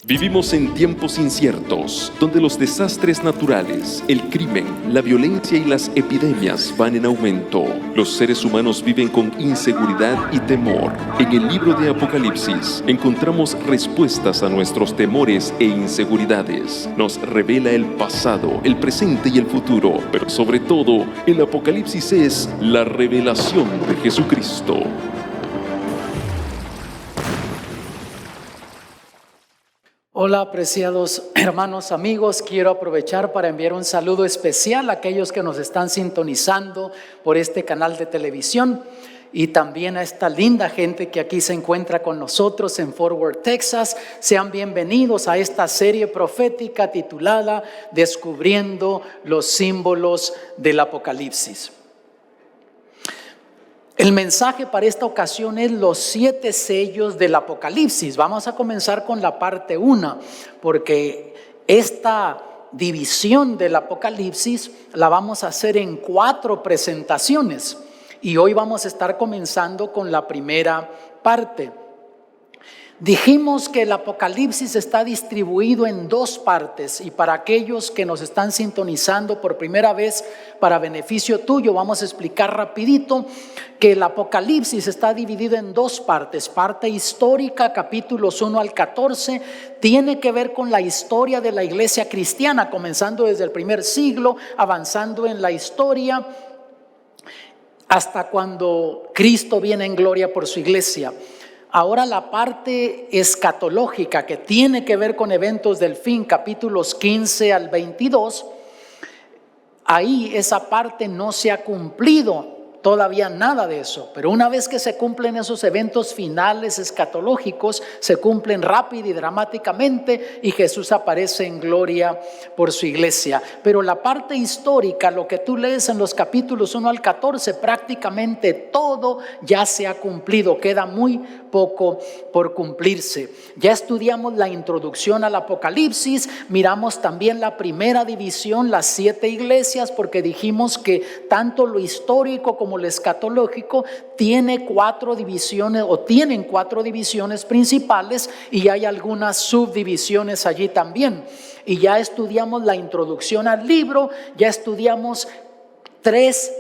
Vivimos en tiempos inciertos, donde los desastres naturales, el crimen, la violencia y las epidemias van en aumento. Los seres humanos viven con inseguridad y temor. En el libro de Apocalipsis encontramos respuestas a nuestros temores e inseguridades. Nos revela el pasado, el presente y el futuro, pero sobre todo, el Apocalipsis es la revelación de Jesucristo. Hola, apreciados hermanos, amigos, quiero aprovechar para enviar un saludo especial a aquellos que nos están sintonizando por este canal de televisión y también a esta linda gente que aquí se encuentra con nosotros en Fort Worth, Texas. Sean bienvenidos a esta serie profética titulada Descubriendo los símbolos del Apocalipsis. El mensaje para esta ocasión es los 7 sellos del Apocalipsis. Vamos a comenzar con la parte 1, porque esta división del Apocalipsis la vamos a hacer en 4 presentaciones. Y hoy vamos a estar comenzando con la primera parte. Dijimos que el Apocalipsis está distribuido en 2 partes, y para aquellos que nos están sintonizando por primera vez, para beneficio tuyo, vamos a explicar rapidito que el Apocalipsis está dividido en 2 partes. Parte histórica, capítulos 1 al 14, tiene que ver con la historia de la iglesia cristiana, comenzando desde el primer siglo, avanzando en la historia hasta cuando Cristo viene en gloria por su iglesia. Ahora la parte escatológica, que tiene que ver con eventos del fin, capítulos 15 al 22, ahí esa parte no se ha cumplido todavía nada de eso, pero una vez que se cumplen esos eventos finales escatológicos, se cumplen rápido y dramáticamente y Jesús aparece en gloria por su iglesia. Pero la parte histórica, lo que tú lees en los capítulos 1 al 14, prácticamente todo ya se ha cumplido, queda muy poco por cumplirse. Ya estudiamos la introducción al Apocalipsis, miramos también la primera división, las 7 iglesias, porque dijimos que tanto lo histórico como lo escatológico tiene 4 divisiones, o tienen 4 divisiones principales, y hay algunas subdivisiones allí también. Y ya estudiamos la introducción al libro, ya estudiamos 3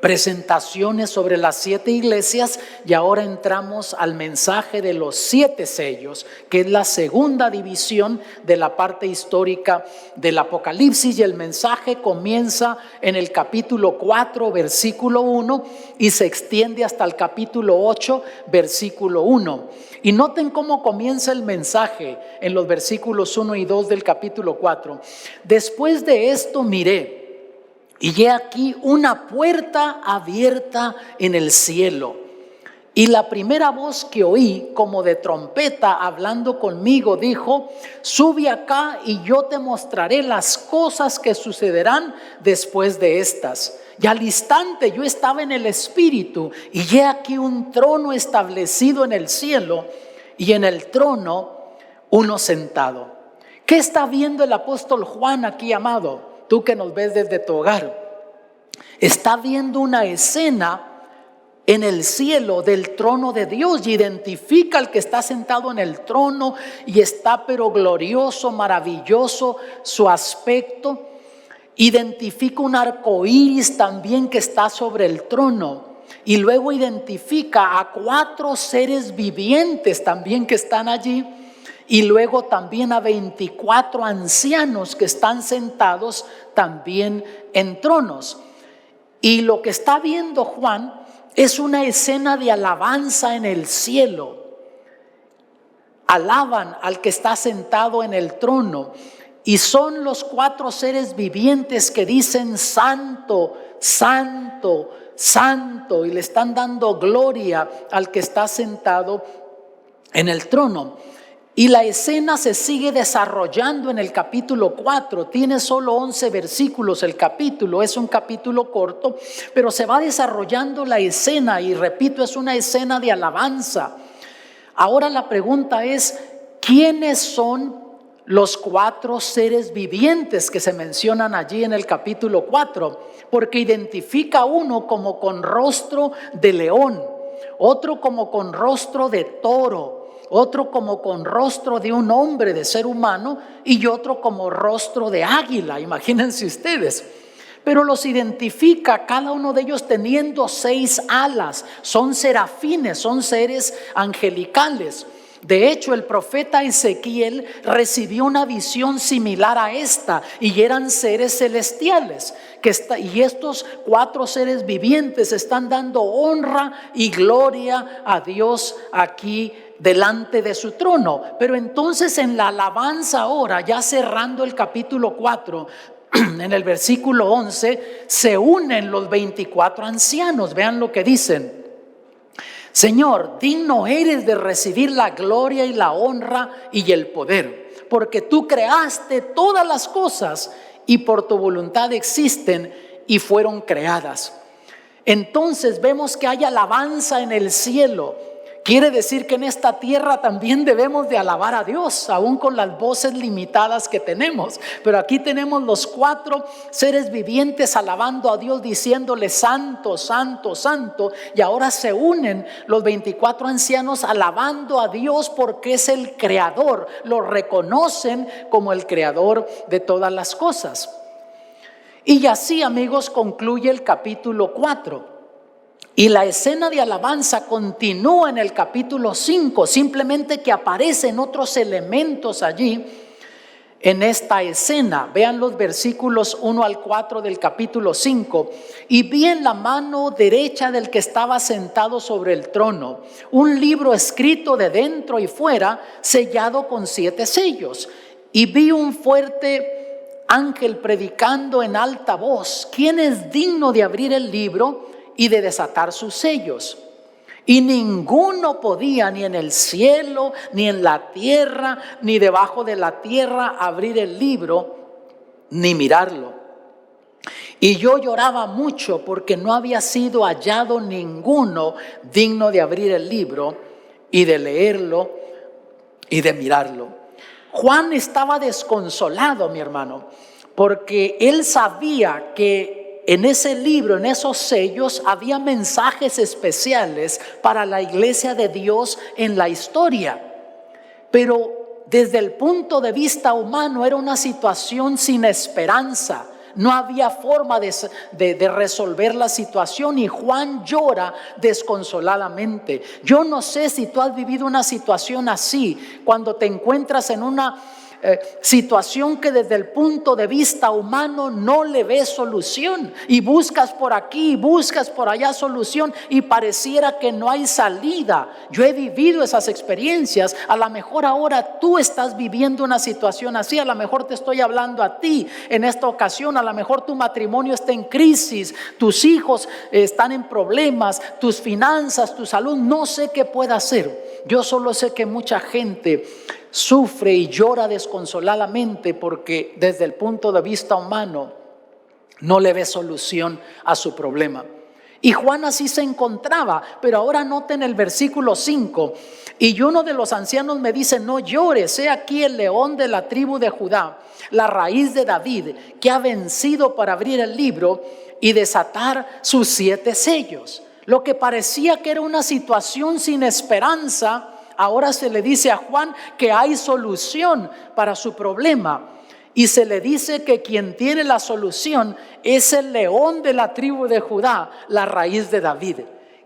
presentaciones sobre las 7 iglesias, y ahora entramos al mensaje de los 7 sellos, que es la segunda división de la parte histórica del Apocalipsis. Y el mensaje comienza en el capítulo 4, versículo 1, y se extiende hasta el capítulo 8, versículo 1. Y noten cómo comienza el mensaje en los versículos 1 y 2 del capítulo 4. Después de esto miré, y he aquí una puerta abierta en el cielo. Y la primera voz que oí, como de trompeta hablando conmigo, dijo: sube acá y yo te mostraré las cosas que sucederán después de estas. Y al instante yo estaba en el Espíritu, y he aquí un trono establecido en el cielo, y en el trono uno sentado. ¿Qué está viendo el apóstol Juan aquí, amado? Tú que nos ves desde tu hogar, está viendo una escena en el cielo del trono de Dios, y identifica al que está sentado en el trono, y está pero glorioso, maravilloso su aspecto. Identifica un arco iris también que está sobre el trono, y luego identifica a 4 seres vivientes también que están allí. Y luego también a 24 ancianos que están sentados también en tronos. Y lo que está viendo Juan es una escena de alabanza en el cielo. Alaban al que está sentado en el trono. Y son los 4 seres vivientes que dicen: santo, santo, santo. Y le están dando gloria al que está sentado en el trono. Y la escena se sigue desarrollando en el capítulo 4. Tiene solo 11 versículos el capítulo. Es un capítulo corto, pero se va desarrollando la escena. Y repito, es una escena de alabanza. Ahora la pregunta es: ¿quiénes son los 4 seres vivientes que se mencionan allí en el capítulo 4? Porque identifica uno como con rostro de león, otro como con rostro de toro, otro como con rostro de un hombre, de ser humano, y otro como rostro de águila, imagínense ustedes. Pero los identifica cada uno de ellos teniendo 6 alas, son serafines, son seres angelicales. De hecho, el profeta Ezequiel recibió una visión similar a esta, y eran seres celestiales. Y estos 4 seres vivientes están dando honra y gloria a Dios aquí delante de su trono. Pero entonces en la alabanza ahora, ya cerrando el capítulo 4, en el versículo 11, se unen los 24 ancianos. Vean lo que dicen. Señor, digno eres de recibir la gloria y la honra y el poder, porque tú creaste todas las cosas y por tu voluntad existen y fueron creadas. Entonces vemos que hay alabanza en el cielo. Quiere decir que en esta tierra también debemos de alabar a Dios, aún con las voces limitadas que tenemos. Pero aquí tenemos los 4 seres vivientes alabando a Dios, diciéndole santo, santo, santo. Y ahora se unen los 24 ancianos alabando a Dios porque es el creador. Lo reconocen como el creador de todas las cosas. Y así, amigos, concluye el capítulo 4. Y la escena de alabanza continúa en el capítulo 5, simplemente que aparecen otros elementos allí en esta escena. Vean los versículos 1 al 4 del capítulo 5. Y vi en la mano derecha del que estaba sentado sobre el trono un libro escrito de dentro y fuera, sellado con 7 sellos. Y vi un fuerte ángel predicando en alta voz: ¿quién es digno de abrir el libro y de desatar sus sellos? Y ninguno podía, ni en el cielo, ni en la tierra, ni debajo de la tierra, abrir el libro, ni mirarlo. Y yo lloraba mucho porque no había sido hallado ninguno digno de abrir el libro y de leerlo y de mirarlo. Juan estaba desconsolado, mi hermano, porque él sabía que en ese libro, en esos sellos, había mensajes especiales para la iglesia de Dios en la historia. Pero desde el punto de vista humano era una situación sin esperanza. No había forma de resolver la situación, y Juan llora desconsoladamente. Yo no sé si tú has vivido una situación así, cuando te encuentras en una situación que desde el punto de vista humano no le ves solución, y buscas por aquí, buscas por allá solución, y pareciera que no hay salida. Yo he vivido esas experiencias. A lo mejor ahora tú estás viviendo una situación así. A lo mejor te estoy hablando a ti en esta ocasión. A lo mejor tu matrimonio está en crisis, tus hijos están en problemas, tus finanzas, tu salud. No sé qué pueda hacer. Yo solo sé que mucha gente sufre y llora desconsoladamente porque desde el punto de vista humano no le ve solución a su problema. Y Juan así se encontraba. Pero ahora noten el versículo 5. Y uno de los ancianos me dice: no llores, he aquí el león de la tribu de Judá, la raíz de David, que ha vencido para abrir el libro y desatar sus 7 sellos. Lo que parecía que era una situación sin esperanza, ahora se le dice a Juan que hay solución para su problema. Y se le dice que quien tiene la solución es el león de la tribu de Judá, la raíz de David.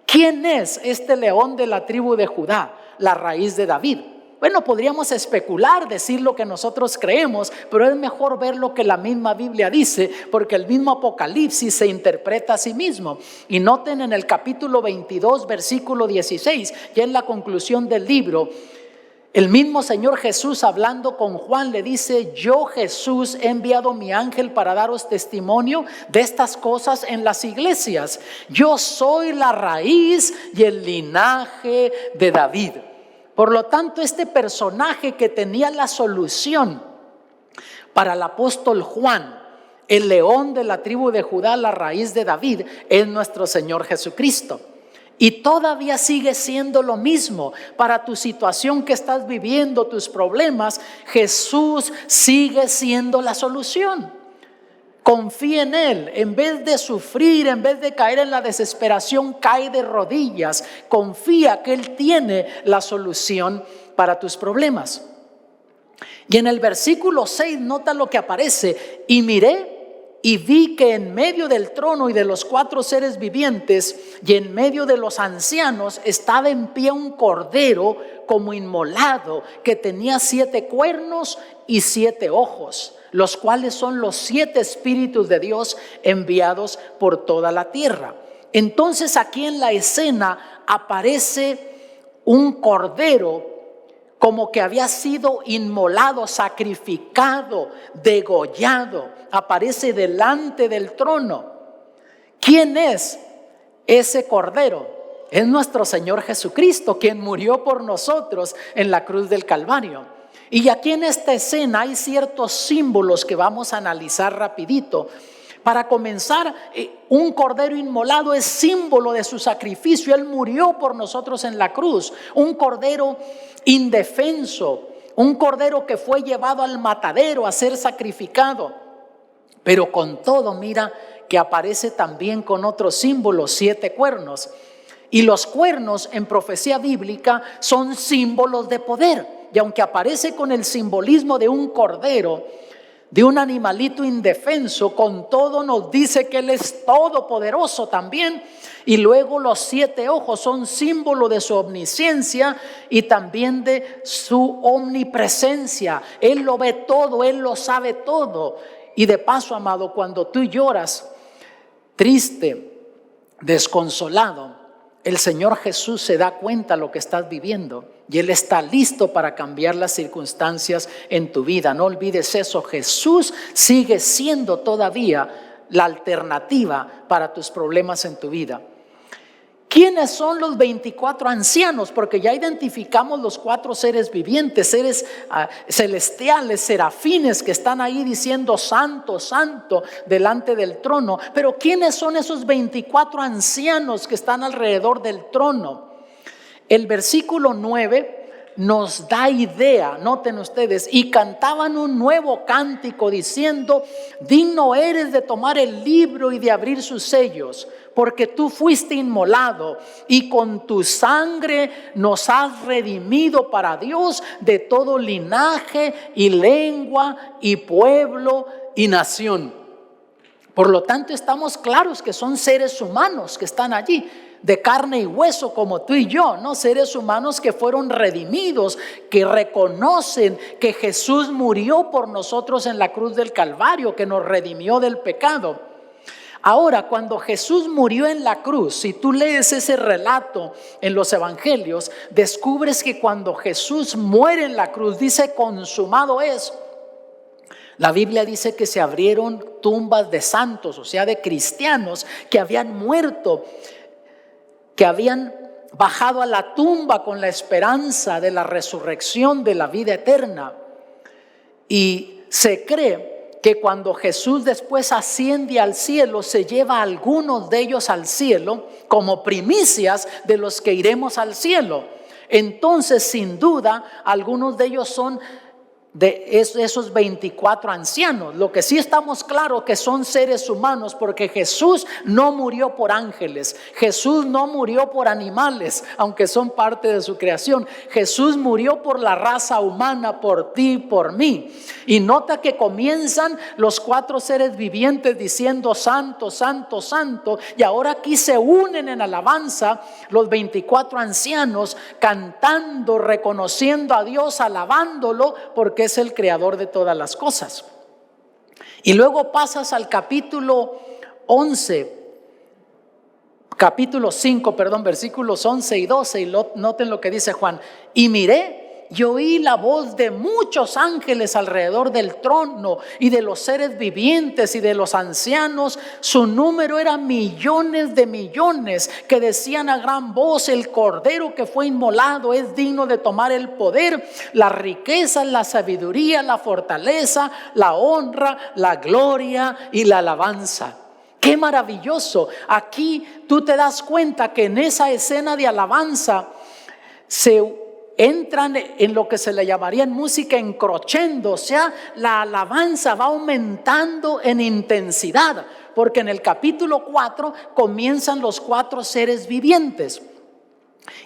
¿Quién es este león de la tribu de Judá, la raíz de David? Bueno, podríamos especular, decir lo que nosotros creemos, pero es mejor ver lo que la misma Biblia dice, porque el mismo Apocalipsis se interpreta a sí mismo. Y noten en el capítulo 22, versículo 16, ya en la conclusión del libro, el mismo Señor Jesús, hablando con Juan, le dice: yo, Jesús, he enviado mi ángel para daros testimonio de estas cosas en las iglesias. Yo soy la raíz y el linaje de David. Por lo tanto, este personaje que tenía la solución para el apóstol Juan, el león de la tribu de Judá, la raíz de David, es nuestro Señor Jesucristo. Y todavía sigue siendo lo mismo para tu situación que estás viviendo, tus problemas. Jesús sigue siendo la solución. Confía en Él. En vez de sufrir, en vez de caer en la desesperación, cae de rodillas. Confía que Él tiene la solución para tus problemas. Y en el versículo 6 nota lo que aparece: y miré y vi que en medio del trono y de los 4 seres vivientes y en medio de los ancianos estaba en pie un cordero como inmolado, que tenía 7 cuernos y 7 ojos, los cuales son los 7 espíritus de Dios enviados por toda la tierra. Entonces aquí en la escena aparece un cordero como que había sido inmolado, sacrificado, degollado. Aparece delante del trono. ¿Quién es ese cordero? Es nuestro Señor Jesucristo, quien murió por nosotros en la cruz del Calvario. Y aquí en esta escena hay ciertos símbolos que vamos a analizar rapidito. Para comenzar, un cordero inmolado es símbolo de su sacrificio. Él murió por nosotros en la cruz. Un cordero indefenso, un cordero que fue llevado al matadero a ser sacrificado. Pero con todo, mira que aparece también con otros símbolos, 7 cuernos. Y los cuernos en profecía bíblica son símbolos de poder. Y aunque aparece con el simbolismo de un cordero, de un animalito indefenso, con todo nos dice que Él es todopoderoso también. Y luego los 7 ojos son símbolo de su omnisciencia y también de su omnipresencia. Él lo ve todo, Él lo sabe todo. Y de paso, amado, cuando tú lloras triste, desconsolado, el Señor Jesús se da cuenta de lo que estás viviendo y Él está listo para cambiar las circunstancias en tu vida. No olvides eso. Jesús sigue siendo todavía la alternativa para tus problemas en tu vida. ¿Quiénes son los 24 ancianos? Porque ya identificamos los 4 seres vivientes, seres celestiales, serafines que están ahí diciendo santo, santo delante del trono. Pero ¿quiénes son esos 24 ancianos que están alrededor del trono? El versículo 9 nos da idea, noten ustedes: y cantaban un nuevo cántico diciendo: digno eres de tomar el libro y de abrir sus sellos, porque tú fuiste inmolado y con tu sangre nos has redimido para Dios de todo linaje y lengua y pueblo y nación. Por lo tanto, estamos claros que son seres humanos que están allí, de carne y hueso como tú y yo, ¿no? Seres humanos que fueron redimidos, que reconocen que Jesús murió por nosotros en la cruz del Calvario, que nos redimió del pecado. Ahora, cuando Jesús murió en la cruz, si tú lees ese relato en los evangelios, descubres que cuando Jesús muere en la cruz, dice: consumado es. La Biblia dice que se abrieron tumbas de santos, o sea, de cristianos que habían muerto, que habían bajado a la tumba con la esperanza de la resurrección, de la vida eterna. Y se cree que cuando Jesús después asciende al cielo, se lleva a algunos de ellos al cielo como primicias de los que iremos al cielo. Entonces, sin duda, algunos de ellos son de esos 24 ancianos. Lo que sí estamos claros que son seres humanos, porque Jesús no murió por ángeles, Jesús no murió por animales, aunque son parte de su creación. Jesús murió por la raza humana, por ti, por mí. Y nota que comienzan los 4 seres vivientes diciendo: santo, santo, santo. Y ahora aquí se unen en alabanza los 24 ancianos, cantando, reconociendo a Dios, alabándolo, porque es el creador de todas las cosas. Y luego pasas al capítulo 5, versículos 11 y 12, y noten lo que dice Juan: y miré y oí la voz de muchos ángeles alrededor del trono y de los seres vivientes y de los ancianos. Su número era millones de millones, que decían a gran voz: el cordero que fue inmolado es digno de tomar el poder, las riquezas, la sabiduría, la fortaleza, la honra, la gloria y la alabanza. ¡Qué maravilloso! Aquí tú te das cuenta que en esa escena de alabanza se entran en lo que se le llamaría en música en crescendo, o sea, la alabanza va aumentando en intensidad, porque en el capítulo 4 comienzan los 4 seres vivientes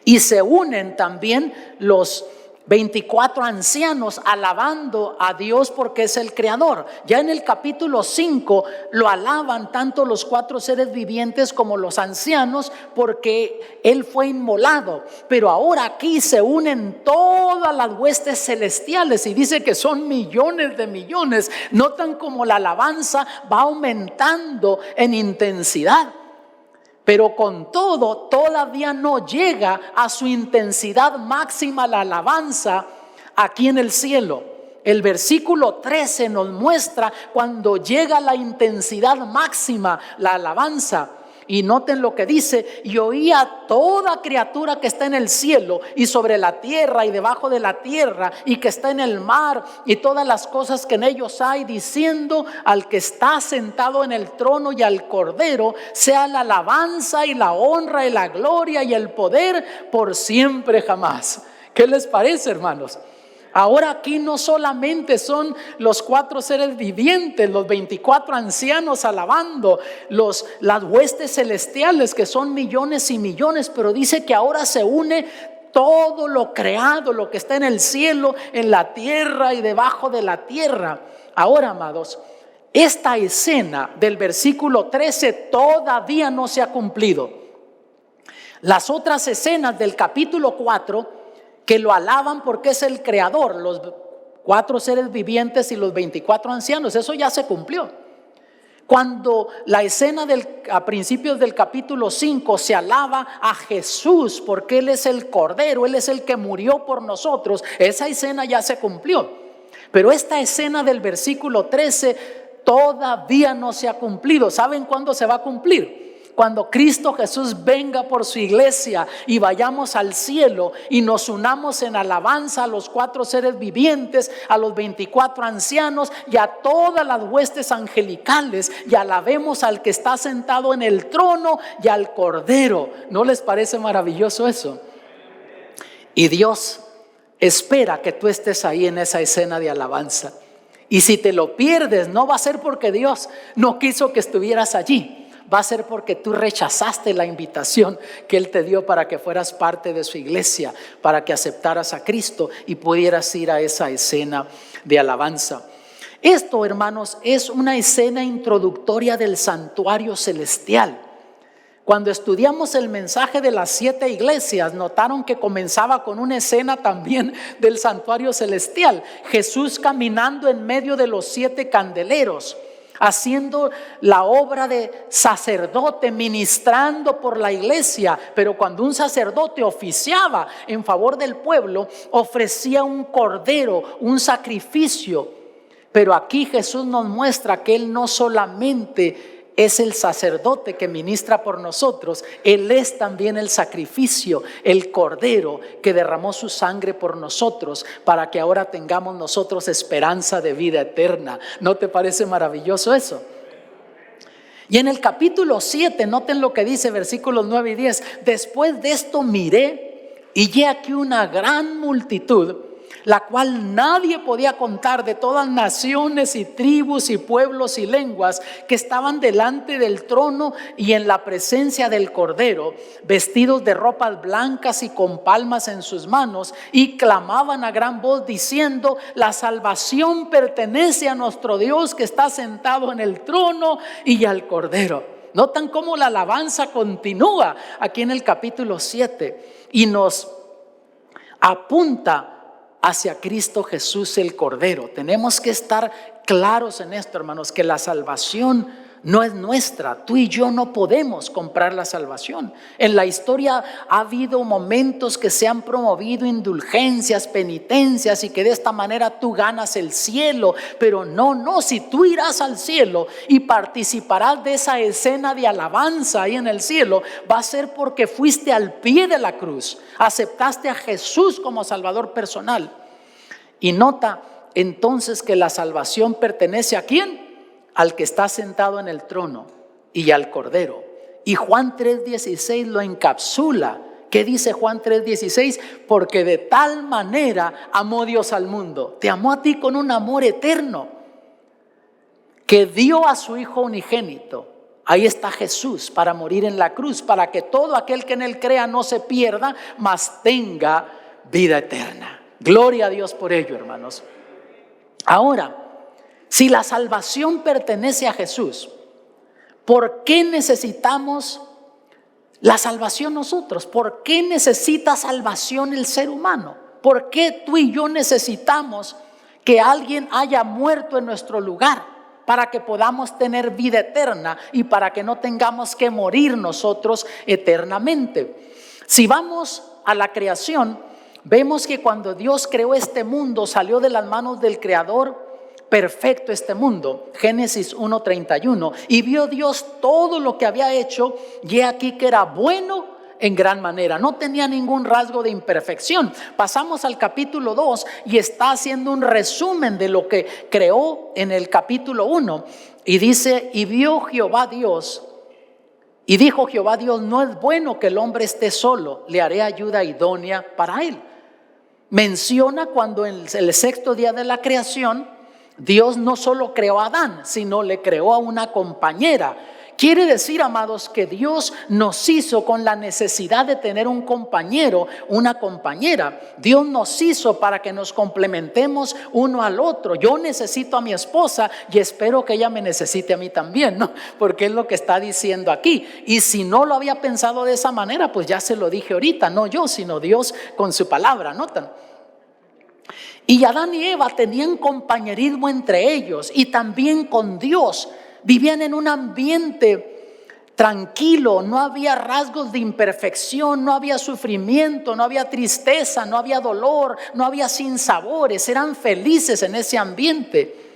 y se unen también los 24 ancianos alabando a Dios porque es el creador. Ya en el capítulo 5 lo alaban tanto los 4 seres vivientes como los ancianos porque Él fue inmolado. Pero ahora aquí se unen todas las huestes celestiales y dice que son millones de millones. Notan como la alabanza va aumentando en intensidad. Pero con todo, todavía no llega a su intensidad máxima la alabanza aquí en el cielo. El versículo 13 nos muestra cuando llega la intensidad máxima, la alabanza. Y noten lo que dice: y oía toda criatura que está en el cielo y sobre la tierra y debajo de la tierra y que está en el mar y todas las cosas que en ellos hay, diciendo al que está sentado en el trono y al Cordero sea la alabanza y la honra y la gloria y el poder por siempre jamás. ¿Qué les parece, hermanos? Ahora aquí no solamente son los 4 seres vivientes, los 24 ancianos alabando, las huestes celestiales que son millones y millones, pero dice que ahora se une todo lo creado, lo que está en el cielo, en la tierra y debajo de la tierra. Ahora, amados, esta escena del versículo 13 todavía no se ha cumplido. Las otras escenas del capítulo 4 que lo alaban porque es el creador, los 4 seres vivientes y los 24 ancianos, eso ya se cumplió. Cuando la escena a principios del capítulo 5 se alaba a Jesús porque Él es el Cordero, Él es el que murió por nosotros, esa escena ya se cumplió. Pero esta escena del versículo 13 todavía no se ha cumplido. ¿Saben cuándo se va a cumplir? Cuando Cristo Jesús venga por su iglesia y vayamos al cielo y nos unamos en alabanza a los 4 seres vivientes, a los 24 ancianos y a todas las huestes angelicales, y alabemos al que está sentado en el trono y al Cordero. ¿No les parece maravilloso eso? Y Dios espera que tú estés ahí en esa escena de alabanza. Y si te lo pierdes, no va a ser porque Dios no quiso que estuvieras allí. Va a ser porque tú rechazaste la invitación que Él te dio para que fueras parte de su iglesia, para que aceptaras a Cristo y pudieras ir a esa escena de alabanza. Esto, hermanos, es una escena introductoria del santuario celestial. Cuando estudiamos el mensaje de las 7 iglesias, notaron que comenzaba con una escena también del santuario celestial. Jesús caminando en medio de los 7 candeleros, haciendo la obra de sacerdote, ministrando por la iglesia. Pero cuando un sacerdote oficiaba en favor del pueblo, ofrecía un cordero, un sacrificio. Pero aquí Jesús nos muestra que Él no solamente es el sacerdote que ministra por nosotros, Él es también el sacrificio, el cordero que derramó su sangre por nosotros para que ahora tengamos nosotros esperanza de vida eterna. ¿No te parece maravilloso eso? Y en el capítulo 7, noten lo que dice versículos 9 y 10. Después de esto miré y he aquí una gran multitud, la cual nadie podía contar, de todas naciones y tribus y pueblos y lenguas, que estaban delante del trono y en la presencia del Cordero, vestidos de ropas blancas y con palmas en sus manos, y clamaban a gran voz diciendo: la salvación pertenece a nuestro Dios que está sentado en el trono y al Cordero. Notan cómo la alabanza continúa aquí en el capítulo 7 y nos apunta hacia Cristo Jesús el Cordero. Tenemos que estar claros en esto, hermanos, que la salvación no es nuestra. Tú y yo no podemos comprar la salvación. En la historia ha habido momentos que se han promovido indulgencias, penitencias, y que de esta manera tú ganas el cielo. Pero no, si tú irás al cielo y participarás de esa escena de alabanza ahí en el cielo, va a ser porque fuiste al pie de la cruz, aceptaste a Jesús como Salvador personal. Y nota entonces que la salvación pertenece ¿a quién? Al que está sentado en el trono y al Cordero. Y Juan 3:16 lo encapsula. ¿Qué dice Juan 3:16? Porque de tal manera amó Dios al mundo. Te amó a ti con un amor eterno, que dio a su Hijo unigénito. Ahí está Jesús para morir en la cruz, para que todo aquel que en Él crea no se pierda, mas tenga vida eterna. Gloria a Dios por ello, hermanos. Ahora, si la salvación pertenece a Jesús, ¿por qué necesitamos la salvación nosotros? ¿Por qué necesita salvación el ser humano? ¿Por qué tú y yo necesitamos que alguien haya muerto en nuestro lugar para que podamos tener vida eterna y para que no tengamos que morir nosotros eternamente? Si vamos a la creación, vemos que cuando Dios creó este mundo, salió de las manos del Creador perfecto este mundo, Génesis 1:31, y vio Dios todo lo que había hecho, y he aquí que era bueno en gran manera, no tenía ningún rasgo de imperfección. Pasamos al capítulo 2 y está haciendo un resumen de lo que creó en el capítulo 1, y dice: y vio Jehová Dios, y dijo Jehová Dios, no es bueno que el hombre esté solo, le haré ayuda idónea para él. Menciona cuando en el sexto día de la creación Dios no solo creó a Adán, sino le creó a una compañera. Quiere decir, amados, que Dios nos hizo con la necesidad de tener un compañero, una compañera. Dios nos hizo para que nos complementemos uno al otro. Yo necesito a mi esposa y espero que ella me necesite a mí también, ¿no? Porque es lo que está diciendo aquí. Y si no lo había pensado de esa manera, pues ya se lo dije ahorita, no yo, sino Dios con su palabra, ¿notan? Y Adán y Eva tenían compañerismo entre ellos y también con Dios. Vivían en un ambiente tranquilo, no había rasgos de imperfección, no había sufrimiento, no había tristeza, no había dolor, no había sinsabores, eran felices en ese ambiente.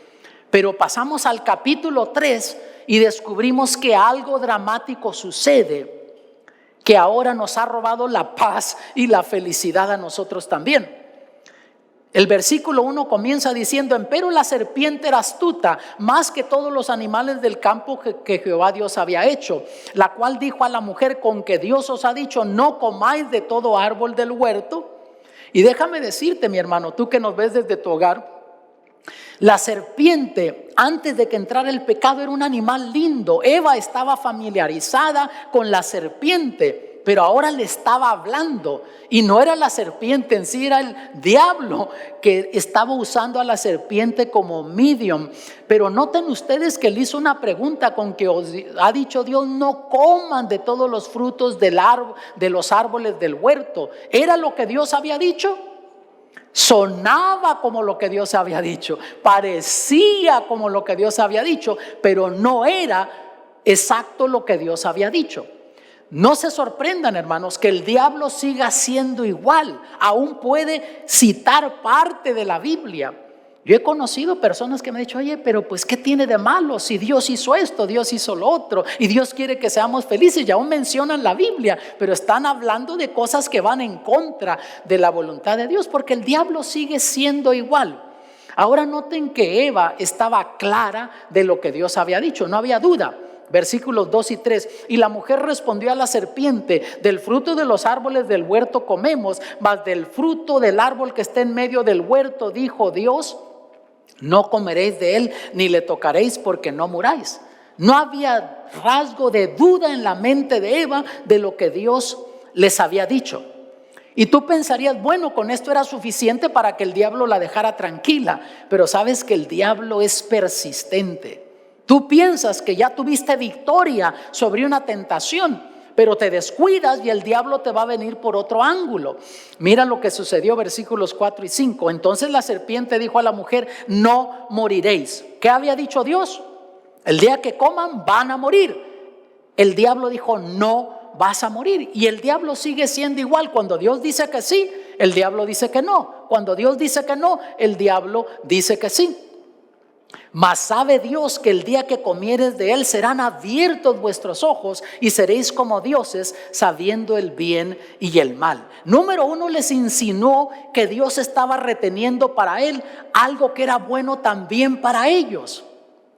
Pero pasamos al capítulo 3 y descubrimos que algo dramático sucede, que ahora nos ha robado la paz y la felicidad a nosotros también. El versículo 1 comienza diciendo: empero la serpiente era astuta más que todos los animales del campo que Jehová Dios había hecho, la cual dijo a la mujer: con que Dios os ha dicho, no comáis de todo árbol del huerto. Y déjame decirte, mi hermano, tú que nos ves desde tu hogar, la serpiente, antes de que entrara el pecado, era un animal lindo. Eva estaba familiarizada con la serpiente, pero ahora le estaba hablando, y no era la serpiente en sí, era el diablo que estaba usando a la serpiente como medium. Pero noten ustedes que él hizo una pregunta: con que os ha dicho Dios, no coman de todos los frutos de los árboles del huerto. ¿Era lo que Dios había dicho? Sonaba como lo que Dios había dicho, parecía como lo que Dios había dicho, pero no era exacto lo que Dios había dicho. No se sorprendan, hermanos, que el diablo siga siendo igual. Aún puede citar parte de la Biblia. Yo he conocido personas que me han dicho: oye, pero pues ¿qué tiene de malo? Si Dios hizo esto, Dios hizo lo otro, y Dios quiere que seamos felices, y aún mencionan la Biblia, pero están hablando de cosas que van en contra de la voluntad de Dios, porque el diablo sigue siendo igual. Ahora noten que Eva estaba clara de lo que Dios había dicho, no había duda. Versículos 2 y 3: y la mujer respondió a la serpiente: del fruto de los árboles del huerto comemos, mas del fruto del árbol que está en medio del huerto dijo Dios, no comeréis de él ni le tocaréis, porque no muráis. No había rasgo de duda en la mente de Eva de lo que Dios les había dicho. Y tú pensarías: bueno, con esto era suficiente para que el diablo la dejara tranquila. Pero sabes que el diablo es persistente. Tú piensas que ya tuviste victoria sobre una tentación, pero te descuidas y el diablo te va a venir por otro ángulo. Mira lo que sucedió, versículos 4 y 5. Entonces la serpiente dijo a la mujer: no moriréis. ¿Qué había dicho Dios? El día que coman van a morir. El diablo dijo: no vas a morir. Y el diablo sigue siendo igual. Cuando Dios dice que sí, el diablo dice que no. Cuando Dios dice que no, el diablo dice que sí. Mas sabe Dios que el día que comieres de él serán abiertos vuestros ojos y seréis como dioses, sabiendo el bien y el mal. Número 1, les insinuó que Dios estaba reteniendo para él algo que era bueno también para ellos.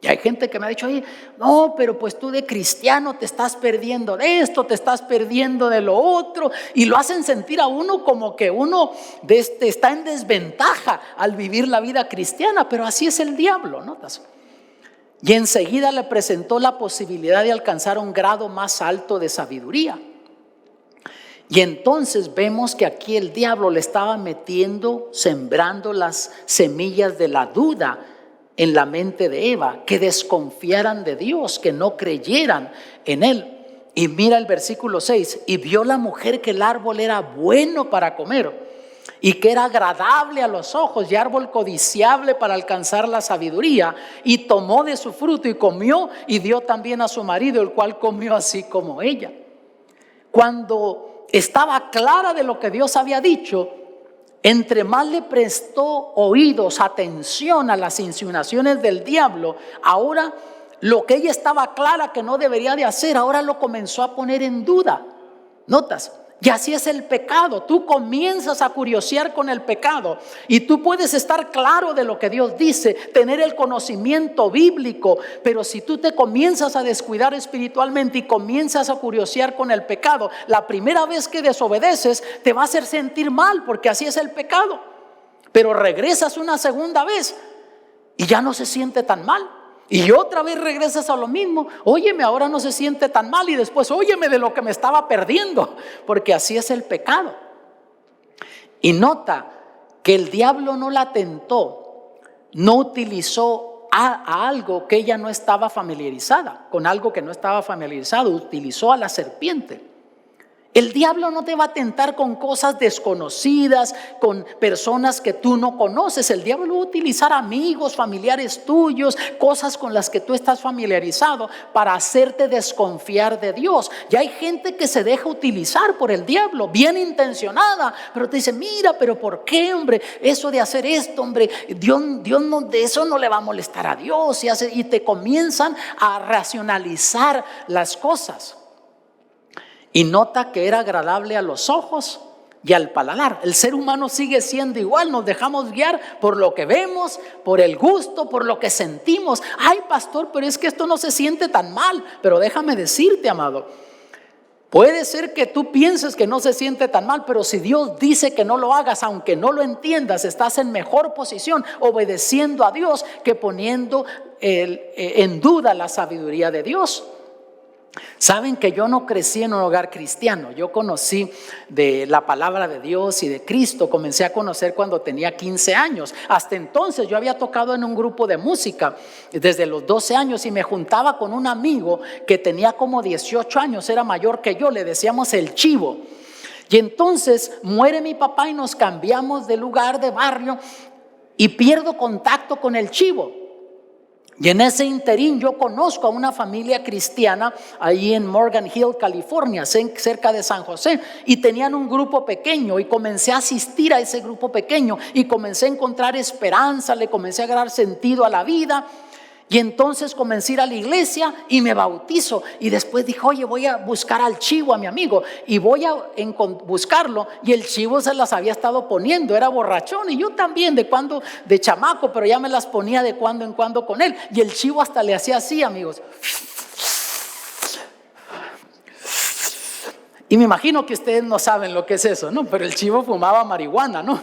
Y hay gente que me ha dicho: oye, no, pero pues tú de cristiano te estás perdiendo de esto, te estás perdiendo de lo otro. Y lo hacen sentir a uno como que uno está en desventaja al vivir la vida cristiana. Pero así es el diablo, ¿notas? Y enseguida le presentó la posibilidad de alcanzar un grado más alto de sabiduría. Y entonces vemos que aquí el diablo le estaba metiendo, sembrando las semillas de la duda en la mente de Eva, que desconfiaran de Dios, que no creyeran en Él. Y mira el versículo 6, y vio la mujer que el árbol era bueno para comer y que era agradable a los ojos y árbol codiciable para alcanzar la sabiduría, y tomó de su fruto y comió y dio también a su marido, el cual comió así como ella. Cuando estaba clara de lo que Dios había dicho, entre más le prestó oídos, atención a las insinuaciones del diablo, ahora lo que ella estaba clara que no debería de hacer, ahora lo comenzó a poner en duda. ¿Notas? Y así es el pecado. Tú comienzas a curiosear con el pecado y tú puedes estar claro de lo que Dios dice, tener el conocimiento bíblico, pero si tú te comienzas a descuidar espiritualmente y comienzas a curiosear con el pecado, la primera vez que desobedeces te va a hacer sentir mal, porque así es el pecado. Pero regresas una segunda vez y ya no se siente tan mal. Y otra vez regresas a lo mismo. Óyeme, ahora no se siente tan mal. Y después, óyeme de lo que me estaba perdiendo. Porque así es el pecado. Y nota que el diablo no la tentó. No utilizó a algo que ella no estaba familiarizada. Con algo que no estaba familiarizado. Utilizó a la serpiente. El diablo no te va a tentar con cosas desconocidas, con personas que tú no conoces. El diablo va a utilizar amigos, familiares tuyos, cosas con las que tú estás familiarizado para hacerte desconfiar de Dios. Y hay gente que se deja utilizar por el diablo, bien intencionada, pero te dice, mira, pero ¿por qué, hombre? Eso de hacer esto, hombre, Dios no, de eso no le va a molestar a Dios. Y te comienzan a racionalizar las cosas. Y nota que era agradable a los ojos y al paladar. El ser humano sigue siendo igual. Nos dejamos guiar por lo que vemos, por el gusto, por lo que sentimos. Ay, pastor, pero es que esto no se siente tan mal. Pero déjame decirte, amado, puede ser que tú pienses que no se siente tan mal, pero si Dios dice que no lo hagas, aunque no lo entiendas, estás en mejor posición obedeciendo a Dios que poniendo en duda la sabiduría de Dios. Saben que yo no crecí en un hogar cristiano. Yo conocí de la palabra de Dios y de Cristo. Comencé a conocer cuando tenía 15 años. Hasta entonces yo había tocado en un grupo de música desde los 12 años y me juntaba con un amigo que tenía como 18 años, era mayor que yo, le decíamos el Chivo. Y entonces muere mi papá y nos cambiamos de lugar, de barrio, y pierdo contacto con el Chivo. Y en ese interín yo conozco a una familia cristiana ahí en Morgan Hill, California, cerca de San José, y tenían un grupo pequeño y comencé a asistir a ese grupo pequeño y comencé a encontrar esperanza, le comencé a agarrar sentido a la vida. Y entonces comencé a ir a la iglesia y me bautizo. Y después dije, oye, voy a buscar al Chivo, a mi amigo, y voy a buscarlo. Y el Chivo se las había estado poniendo, era borrachón. Y yo también de chamaco, pero ya me las ponía de cuando en cuando con él. Y el Chivo hasta le hacía así, amigos. Y me imagino que ustedes no saben lo que es eso, ¿no? Pero el Chivo fumaba marihuana, ¿no?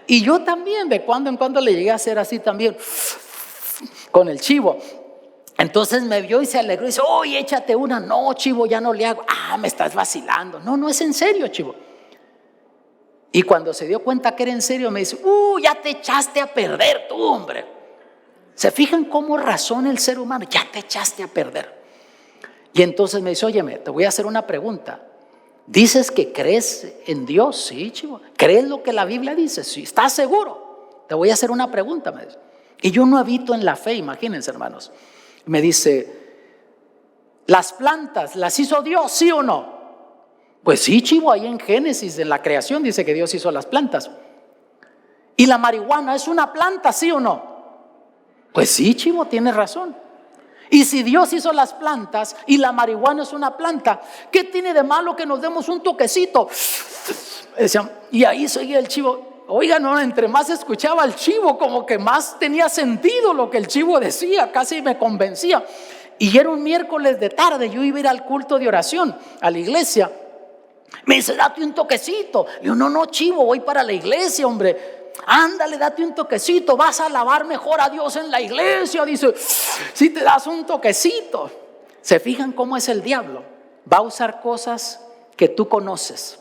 Y yo también de cuando en cuando le llegué a hacer así también con el Chivo. Entonces me vio y se alegró y dice, oye, échate una. No, Chivo, ya no le hago. Me estás vacilando. No es en serio, Chivo. Y cuando se dio cuenta que era en serio, me dice, ya te echaste a perder tú, hombre. ¿Se fijan cómo razona el ser humano? Ya te echaste a perder. Y entonces me dice, óyeme, te voy a hacer una pregunta. ¿Dices que crees en Dios? Sí, Chivo. ¿Crees lo que la Biblia dice? Sí. ¿Estás seguro? Te voy a hacer una pregunta, me dice. Y yo no habito en la fe, imagínense, hermanos. Me dice, ¿las plantas las hizo Dios, sí o no? Pues sí, Chivo, ahí en Génesis, en la creación, dice que Dios hizo las plantas. ¿Y la marihuana es una planta, sí o no? Pues sí, Chivo, tienes razón. Y si Dios hizo las plantas y la marihuana es una planta, ¿qué tiene de malo que nos demos un toquecito? Y ahí seguía el Chivo. Oiga, no, entre más escuchaba al Chivo, como que más tenía sentido lo que el Chivo decía, casi me convencía. Y era un miércoles de tarde, yo iba a ir al culto de oración, a la iglesia. Me dice, date un toquecito. Le digo, no, Chivo, voy para la iglesia, hombre. Ándale, date un toquecito, vas a alabar mejor a Dios en la iglesia. Dice, si te das un toquecito. ¿Se fijan cómo es el diablo? Va a usar cosas que tú conoces,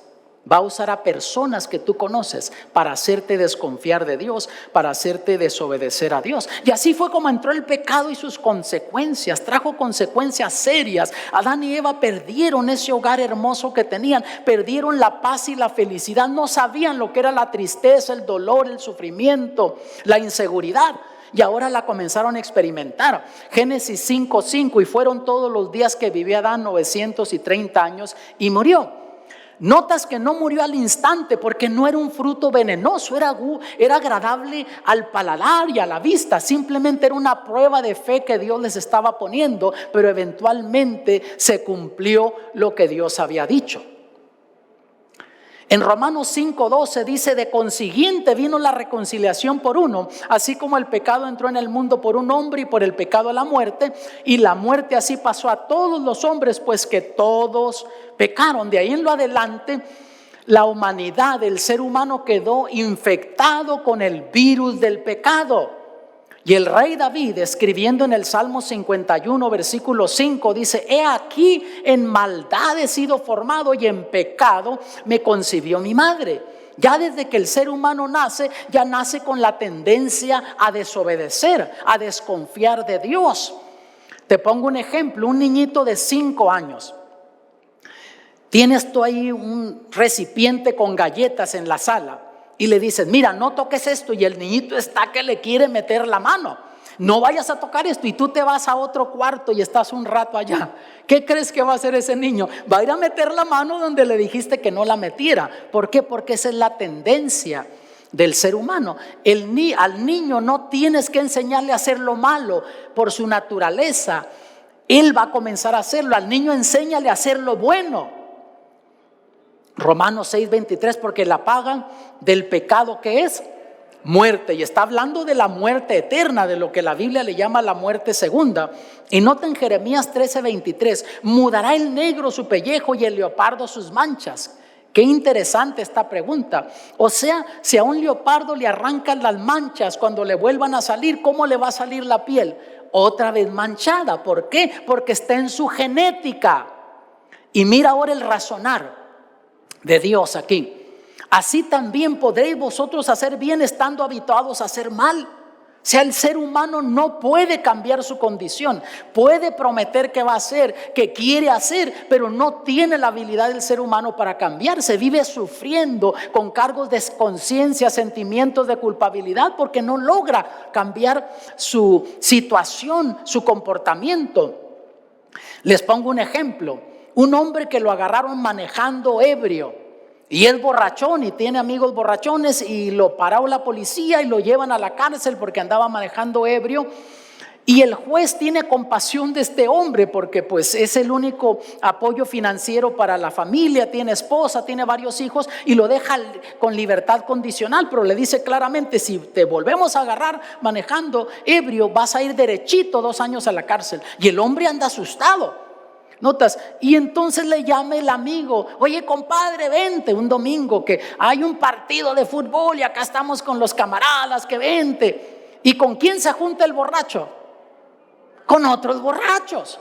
Va a usar a personas que tú conoces para hacerte desconfiar de Dios, para hacerte desobedecer a Dios. Y así fue como entró el pecado y sus consecuencias. Trajo consecuencias serias. Adán y Eva perdieron ese hogar hermoso que tenían. Perdieron la paz y la felicidad. No sabían lo que era la tristeza, el dolor, el sufrimiento, la inseguridad. Y ahora la comenzaron a experimentar. Génesis 5:5, y fueron todos los días que vivió Adán 930 años y murió. Notas que no murió al instante porque no era un fruto venenoso, era agradable al paladar y a la vista. Simplemente era una prueba de fe que Dios les estaba poniendo, pero eventualmente se cumplió lo que Dios había dicho. En Romanos 5:12 dice: de consiguiente vino la reconciliación por uno, así como el pecado entró en el mundo por un hombre y por el pecado la muerte, y la muerte así pasó a todos los hombres, pues que todos pecaron. De ahí en lo adelante, la humanidad, el ser humano quedó infectado con el virus del pecado. Y el rey David, escribiendo en el Salmo 51, versículo 5, dice: he aquí, en maldad he sido formado y en pecado me concibió mi madre. Ya desde que el ser humano nace, ya nace con la tendencia a desobedecer, a desconfiar de Dios. Te pongo un ejemplo: un niñito de 5 años. Tienes tú ahí un recipiente con galletas en la sala y le dices: mira, no toques esto, y el niñito está que le quiere meter la mano. No vayas a tocar esto, y tú te vas a otro cuarto y estás un rato allá. ¿Qué crees que va a hacer ese niño? Va a ir a meter la mano donde le dijiste que no la metiera. ¿Por qué? Porque esa es la tendencia del ser humano. Al niño no tienes que enseñarle a hacer lo malo. Por su naturaleza, él va a comenzar a hacerlo. Al niño enséñale a hacer lo bueno. Romanos 6:23, porque la paga del pecado, ¿qué es? Muerte. Y está hablando de la muerte eterna, de lo que la Biblia le llama la muerte segunda. Y noten Jeremías 13:23: mudará el negro su pellejo y el leopardo sus manchas. Qué interesante esta pregunta. O sea, si a un leopardo le arrancan las manchas, cuando le vuelvan a salir, ¿cómo le va a salir la piel? Otra vez manchada. ¿Por qué? Porque está en su genética. Y mira ahora el razonar de Dios aquí: así también podréis vosotros hacer bien estando habituados a hacer mal. O sea, el ser humano no puede cambiar su condición. Puede prometer que va a hacer, que quiere hacer, pero no tiene la habilidad del ser humano para cambiarse. Vive sufriendo con cargos de conciencia, sentimientos de culpabilidad, porque no logra cambiar su situación, su comportamiento. Les pongo un ejemplo: un hombre que lo agarraron manejando ebrio, y es borrachón y tiene amigos borrachones, y lo paró la policía y lo llevan a la cárcel porque andaba manejando ebrio. Y el juez tiene compasión de este hombre porque pues es el único apoyo financiero para la familia, tiene esposa, tiene varios hijos, y lo deja con libertad condicional, pero le dice claramente: si te volvemos a agarrar manejando ebrio, vas a ir derechito 2 años a la cárcel. Y el hombre anda asustado. Notas, y entonces le llama el amigo: oye, compadre, vente un domingo que hay un partido de fútbol y acá estamos con los camaradas, que vente. ¿Y con quién se junta el borracho? Con otros borrachos.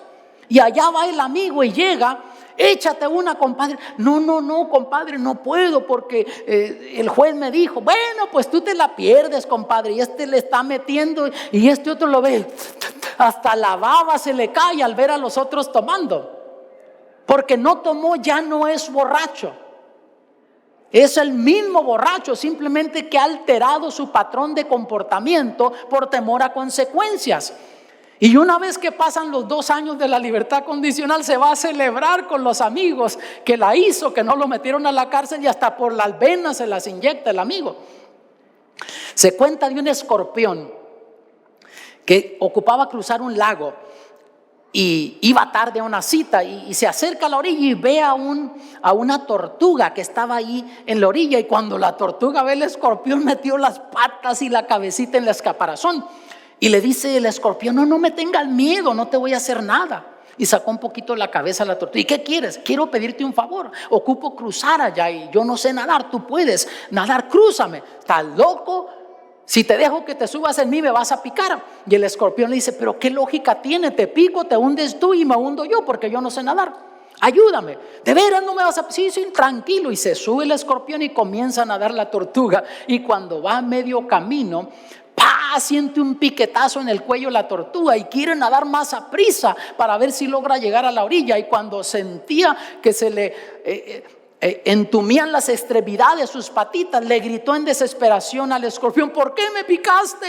Y allá va el amigo y llega: échate una, compadre. No, compadre, no puedo porque el juez me dijo. Bueno, pues tú te la pierdes, compadre. Y este le está metiendo y este otro lo ve. Hasta la baba se le cae al ver a los otros tomando. Porque no tomó, ya no es borracho. Es el mismo borracho, simplemente que ha alterado su patrón de comportamiento por temor a consecuencias. Y una vez que pasan los 2 años de la libertad condicional, se va a celebrar con los amigos que la hizo, que no lo metieron a la cárcel, y hasta por las venas se las inyecta el amigo. Se cuenta de un escorpión que ocupaba cruzar un lago y iba tarde a una cita, y se acerca a la orilla y ve a una tortuga que estaba ahí en la orilla. Y cuando la tortuga ve el escorpión, metió las patas y la cabecita en el escaparazón. Y le dice el escorpión: no me tengas miedo, no te voy a hacer nada. Y sacó un poquito la cabeza a la tortuga. ¿Y qué quieres? Quiero pedirte un favor. Ocupo cruzar allá y yo no sé nadar. Tú puedes nadar, crúzame. ¿Estás loco? Si te dejo que te subas en mí, me vas a picar. Y el escorpión le dice: pero qué lógica tiene, te pico, te hundes tú y me hundo yo porque yo no sé nadar. ayúdame, de veras no me vas a... Sí, tranquilo. Y se sube el escorpión y comienza a nadar la tortuga. Y cuando va a medio camino, ¡pah!, siente un piquetazo en el cuello la tortuga y quiere nadar más a prisa para ver si logra llegar a la orilla. Y cuando sentía que se le entumían las extremidades, sus patitas, le gritó en desesperación al escorpión: ¿por qué me picaste?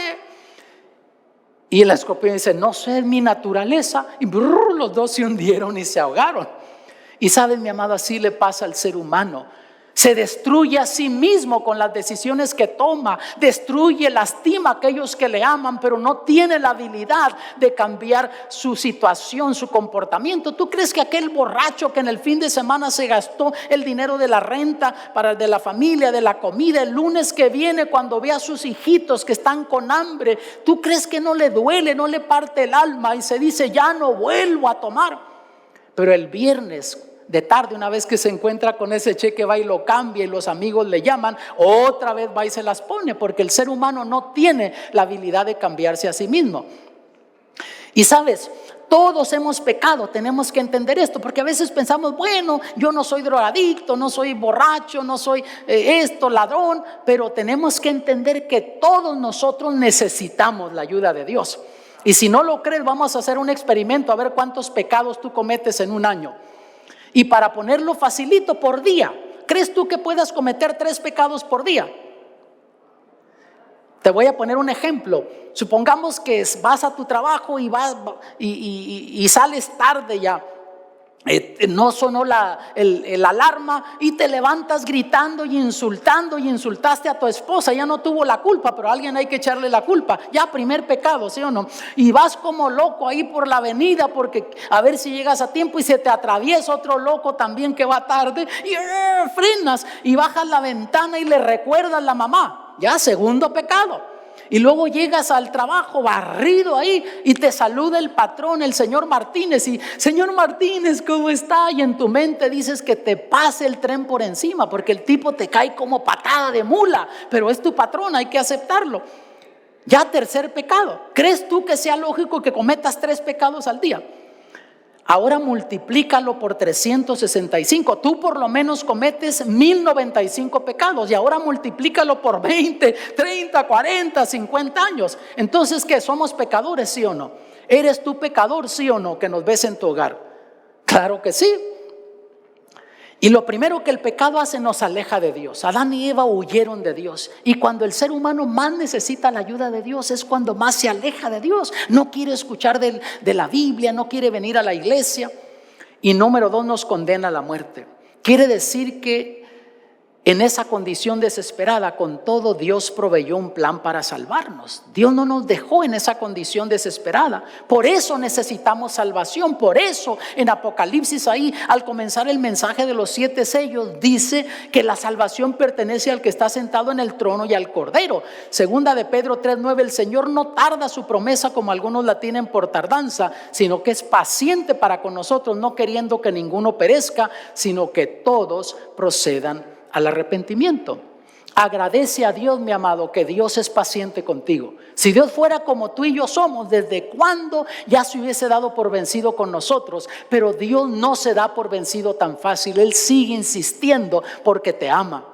Y el escorpión dice: no sé, es mi naturaleza. Y los dos se hundieron y se ahogaron. Y saben, mi amado, así le pasa al ser humano. Se destruye a sí mismo con las decisiones que toma, destruye, lastima a aquellos que le aman, pero no tiene la habilidad de cambiar su situación, su comportamiento. ¿Tú crees que aquel borracho que en el fin de semana se gastó el dinero de la renta para el de la familia, de la comida, el lunes que viene, cuando ve a sus hijitos que están con hambre, tú crees que no le duele, no le parte el alma y se dice: ya no vuelvo a tomar? Pero el viernes de tarde, una vez que se encuentra con ese cheque, va y lo cambia y los amigos le llaman, otra vez va y se las pone, porque el ser humano no tiene la habilidad de cambiarse a sí mismo. Y sabes, todos hemos pecado, tenemos que entender esto, porque a veces pensamos: bueno, yo no soy drogadicto, no soy borracho, no soy ladrón, pero tenemos que entender que todos nosotros necesitamos la ayuda de Dios. Y si no lo crees, vamos a hacer un experimento a ver cuántos pecados tú cometes en un año. Y para ponerlo facilito, por día, ¿crees tú que puedas cometer 3 pecados por día? Te voy a poner un ejemplo. Supongamos que vas a tu trabajo y sales tarde ya. No sonó el alarma y te levantas gritando y insultando, y insultaste a tu esposa. Ya no tuvo la culpa, pero a alguien hay que echarle la culpa. Ya, primer pecado, ¿sí o no? Y vas como loco ahí por la avenida porque a ver si llegas a tiempo, y se te atraviesa otro loco también que va tarde y frenas y bajas la ventana y le recuerdas a la mamá. Ya, segundo pecado. Y luego llegas al trabajo barrido ahí y te saluda el patrón, el señor Martínez, y: señor Martínez, ¿cómo está? Y en tu mente dices que te pase el tren por encima, porque el tipo te cae como patada de mula, pero es tu patrón, hay que aceptarlo. Ya, tercer pecado. ¿Crees tú que sea lógico que cometas 3 pecados al día? Ahora multiplícalo por 365. Tú por lo menos cometes 1095 pecados. Y ahora multiplícalo por 20, 30, 40, 50 años. Entonces, ¿qué? ¿Somos pecadores, sí o no? ¿Eres tú pecador, sí o no, que nos ves en tu hogar? Claro que sí. Y lo primero que el pecado hace, nos aleja de Dios. Adán y Eva huyeron de Dios. Y cuando el ser humano más necesita la ayuda de Dios, es cuando más se aleja de Dios. No quiere escuchar de la Biblia, no quiere venir a la iglesia. Y número 2, nos condena a la muerte. Quiere decir que en esa condición desesperada, con todo, Dios proveyó un plan para salvarnos. Dios no nos dejó en esa condición desesperada. Por eso necesitamos salvación. Por eso en Apocalipsis, ahí al comenzar el mensaje de los 7 sellos, dice que la salvación pertenece al que está sentado en el trono y al Cordero. Segunda de Pedro 3:9: el Señor no tarda su promesa, como algunos la tienen por tardanza, sino que es paciente para con nosotros, no queriendo que ninguno perezca, sino que todos procedan al arrepentimiento. Agradece a Dios, mi amado, que Dios es paciente contigo. Si Dios fuera como tú y yo somos, ¿desde cuándo ya se hubiese dado por vencido con nosotros? Pero Dios no se da por vencido tan fácil. Él sigue insistiendo porque te ama.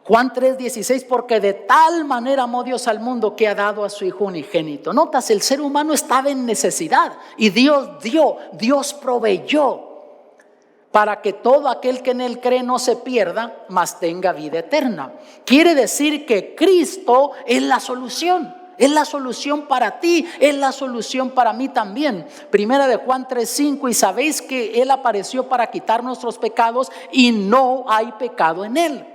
Juan 3:16: porque de tal manera amó Dios al mundo que ha dado a su Hijo unigénito. Notas, el ser humano estaba en necesidad y Dios dio, Dios proveyó, para que todo aquel que en Él cree no se pierda, mas tenga vida eterna. Quiere decir que Cristo es la solución. Es la solución para ti, es la solución para mí también. Primera de Juan 3:5: y sabéis que Él apareció para quitar nuestros pecados y no hay pecado en Él.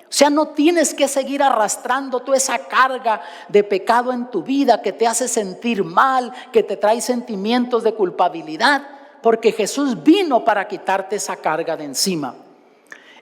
O sea, no tienes que seguir arrastrando toda esa carga de pecado en tu vida que te hace sentir mal, que te trae sentimientos de culpabilidad. Porque Jesús vino para quitarte esa carga de encima.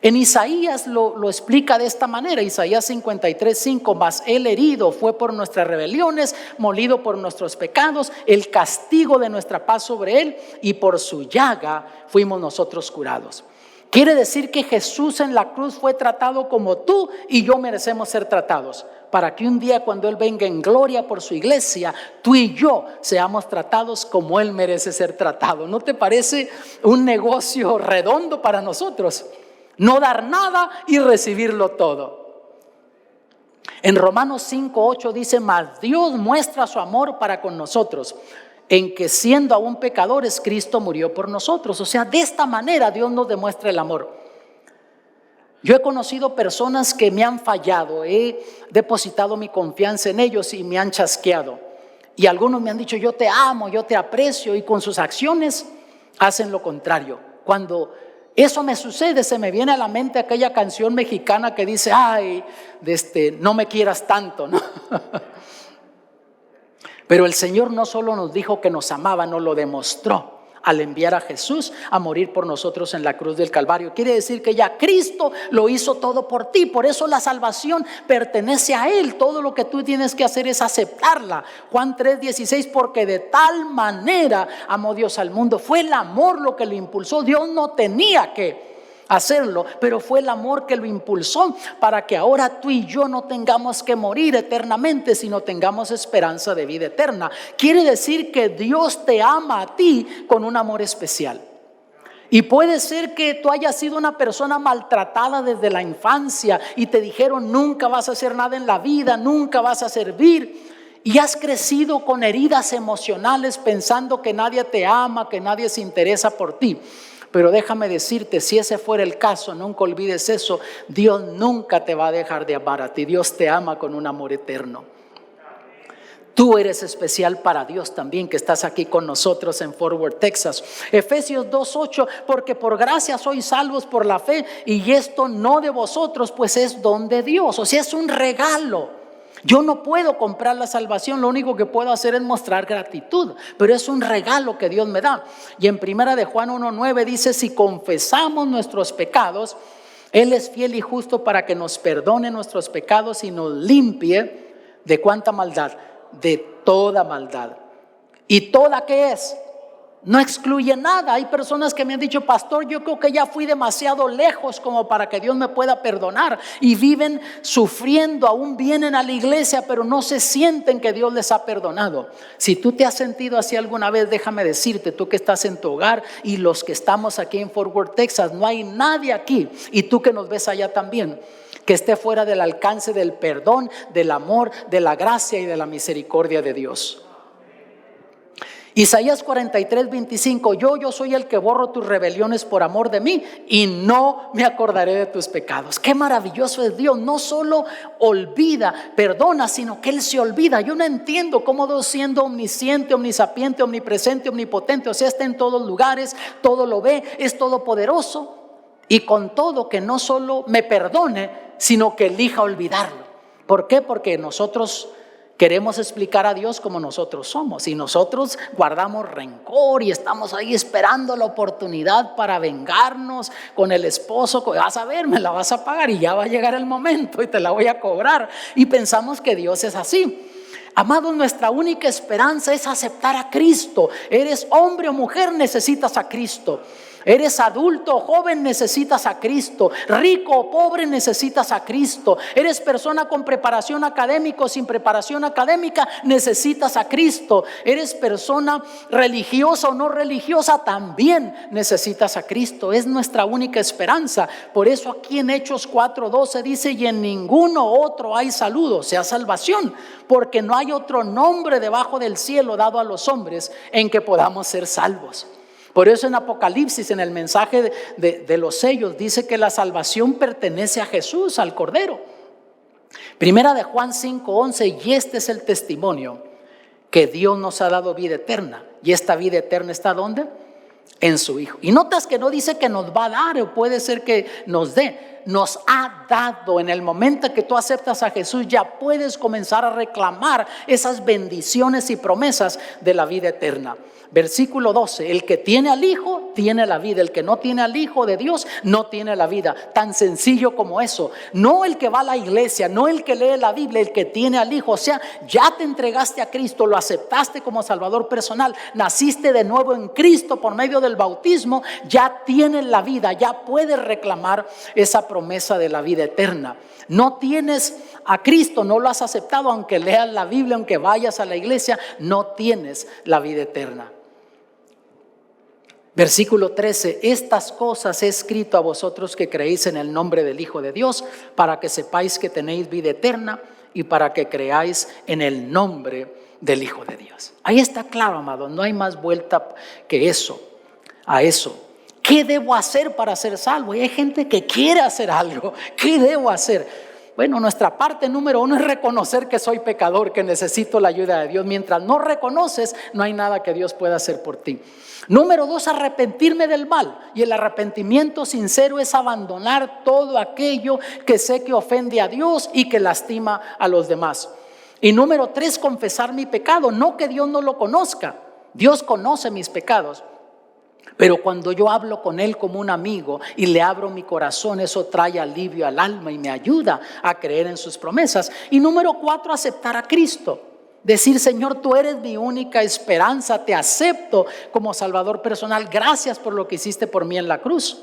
En Isaías lo explica de esta manera. Isaías 53:5: mas Él herido fue por nuestras rebeliones, molido por nuestros pecados, el castigo de nuestra paz sobre Él, y por su llaga fuimos nosotros curados. Quiere decir que Jesús en la cruz fue tratado como tú y yo merecemos ser tratados, para que un día cuando Él venga en gloria por su iglesia, tú y yo seamos tratados como Él merece ser tratado. ¿No te parece un negocio redondo para nosotros? No dar nada y recibirlo todo. En Romanos 5:8 dice: mas Dios muestra su amor para con nosotros, en que siendo aún pecadores, Cristo murió por nosotros. O sea, de esta manera Dios nos demuestra el amor. Yo he conocido personas que me han fallado, he depositado mi confianza en ellos y me han chasqueado. Y algunos me han dicho: yo te amo, yo te aprecio, y con sus acciones hacen lo contrario. Cuando eso me sucede, se me viene a la mente aquella canción mexicana que dice: ay, no me quieras tanto, ¿no? Pero el Señor no solo nos dijo que nos amaba, nos lo demostró al enviar a Jesús a morir por nosotros en la cruz del Calvario. Quiere decir que ya Cristo lo hizo todo por ti. Por eso la salvación pertenece a Él. Todo lo que tú tienes que hacer es aceptarla. Juan 3:16: porque de tal manera amó Dios al mundo. Fue el amor lo que lo impulsó. Dios no tenía que hacerlo, pero fue el amor que lo impulsó para que ahora tú y yo no tengamos que morir eternamente, sino tengamos esperanza de vida eterna. Quiere decir que Dios te ama a ti con un amor especial. Y puede ser que tú hayas sido una persona maltratada desde la infancia y te dijeron: nunca vas a hacer nada en la vida, nunca vas a servir. Y has crecido con heridas emocionales pensando que nadie te ama, que nadie se interesa por ti. Pero déjame decirte, si ese fuera el caso, nunca olvides eso: Dios nunca te va a dejar de amar a ti. Dios te ama con un amor eterno. Tú eres especial para Dios también, que estás aquí con nosotros en Fort Worth, Texas. Efesios 2:8: porque por gracia sois salvos por la fe, y esto no de vosotros, pues es don de Dios. O sea, es un regalo. Yo no puedo comprar la salvación, lo único que puedo hacer es mostrar gratitud, pero es un regalo que Dios me da. Y en 1 de Juan 1:9 dice: si confesamos nuestros pecados, Él es fiel y justo para que nos perdone nuestros pecados y nos limpie ¿de cuánta maldad? De toda maldad. ¿Y toda qué es? No excluye nada. Hay personas que me han dicho: pastor, yo creo que ya fui demasiado lejos como para que Dios me pueda perdonar, y viven sufriendo, aún vienen a la iglesia, pero no se sienten que Dios les ha perdonado. Si tú te has sentido así alguna vez, déjame decirte, tú que estás en tu hogar y los que estamos aquí en Fort Worth, Texas, no hay nadie aquí, y tú que nos ves allá también, que esté fuera del alcance del perdón, del amor, de la gracia y de la misericordia de Dios. Isaías 43:25: yo soy el que borro tus rebeliones por amor de mí, y no me acordaré de tus pecados. Qué maravilloso es Dios. No solo olvida, perdona, sino que Él se olvida. Yo no entiendo cómo Dios, siendo omnisciente, omnisapiente, omnipresente, omnipotente, o sea, está en todos lugares, todo lo ve, es todopoderoso, y con todo que no solo me perdone, sino que elija olvidarlo. ¿Por qué? Porque nosotros queremos explicar a Dios como nosotros somos, y nosotros guardamos rencor y estamos ahí esperando la oportunidad para vengarnos con el esposo. Vas a ver, me la vas a pagar y ya va a llegar el momento y te la voy a cobrar, y pensamos que Dios es así. Amados, nuestra única esperanza es aceptar a Cristo. Eres hombre o mujer, necesitas a Cristo. Eres adulto o joven, necesitas a Cristo. Rico o pobre, necesitas a Cristo. Eres persona con preparación académica o sin preparación académica, necesitas a Cristo. Eres persona religiosa o no religiosa, también necesitas a Cristo. Es nuestra única esperanza. Por eso aquí en Hechos 4:12 dice: y en ninguno otro hay salud, o sea, salvación, porque no hay otro nombre debajo del cielo dado a los hombres en que podamos ser salvos. Por eso en Apocalipsis, en el mensaje de los sellos, dice que la salvación pertenece a Jesús, al Cordero. Primera de Juan 5:11: y este es el testimonio, que Dios nos ha dado vida eterna. ¿Y esta vida eterna está ¿dónde? En su Hijo. Y notas que no dice que nos va a dar, o puede ser que nos dé. nos ha dado. En el momento que tú aceptas a Jesús, ya puedes comenzar a reclamar esas bendiciones y promesas de la vida eterna. Versículo 12, el que tiene al Hijo tiene la vida, el que no tiene al Hijo de Dios no tiene la vida. Tan sencillo como eso. No el que va a la iglesia, no el que lee la Biblia, el que tiene al Hijo. O sea, ya te entregaste a Cristo, lo aceptaste como Salvador personal, naciste de nuevo en Cristo por medio del bautismo, ya tienes la vida, ya puedes reclamar esa promesa de la vida eterna. No tienes a Cristo, no lo has aceptado, aunque leas la Biblia, aunque vayas a la iglesia, no tienes la vida eterna. Versículo 13, estas cosas he escrito a vosotros que creéis en el nombre del Hijo de Dios, para que sepáis que tenéis vida eterna y para que creáis en el nombre del Hijo de Dios. Ahí está claro, amado, no hay más vuelta que eso, a eso. ¿Qué debo hacer para ser salvo? Y hay gente que quiere hacer algo. ¿Qué debo hacer? Bueno, nuestra parte número 1 es reconocer que soy pecador, que necesito la ayuda de Dios. Mientras no reconoces, no hay nada que Dios pueda hacer por ti. Número 2, arrepentirme del mal. Y el arrepentimiento sincero es abandonar todo aquello que sé que ofende a Dios y que lastima a los demás. Y número 3, confesar mi pecado. No que Dios no lo conozca. Dios conoce mis pecados. Pero cuando yo hablo con Él como un amigo y le abro mi corazón, eso trae alivio al alma y me ayuda a creer en sus promesas. Y número 4, aceptar a Cristo. Decir, Señor, tú eres mi única esperanza, te acepto como Salvador personal. Gracias por lo que hiciste por mí en la cruz.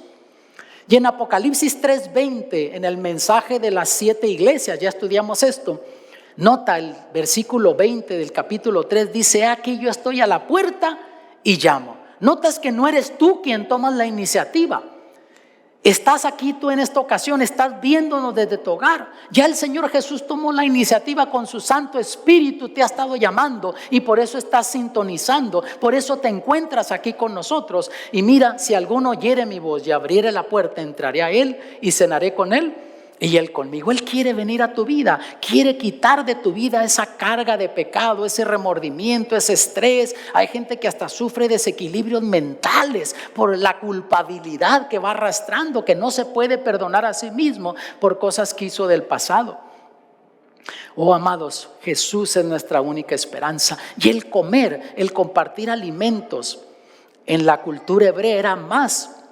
Y en Apocalipsis 3:20, en el mensaje de las 7 iglesias, ya estudiamos esto. Nota el versículo 20 del capítulo 3, dice, aquí yo estoy a la puerta y llamo. Notas que no eres tú quien tomas la iniciativa. Estás aquí tú en esta ocasión, estás viéndonos desde tu hogar. Ya el Señor Jesús tomó la iniciativa con su Santo Espíritu, te ha estado llamando y por eso estás sintonizando, por eso te encuentras aquí con nosotros. Y mira, si alguno oyere mi voz y abriere la puerta, entraré a él y cenaré con él y él conmigo. Él quiere venir a tu vida, quiere quitar de tu vida esa carga de pecado, ese remordimiento, ese estrés. Hay gente que hasta sufre desequilibrios mentales por la culpabilidad que va arrastrando, que no se puede perdonar a sí mismo por cosas que hizo del pasado. Oh, amados, Jesús es nuestra única esperanza. Y el comer, el compartir alimentos en la cultura hebrea era más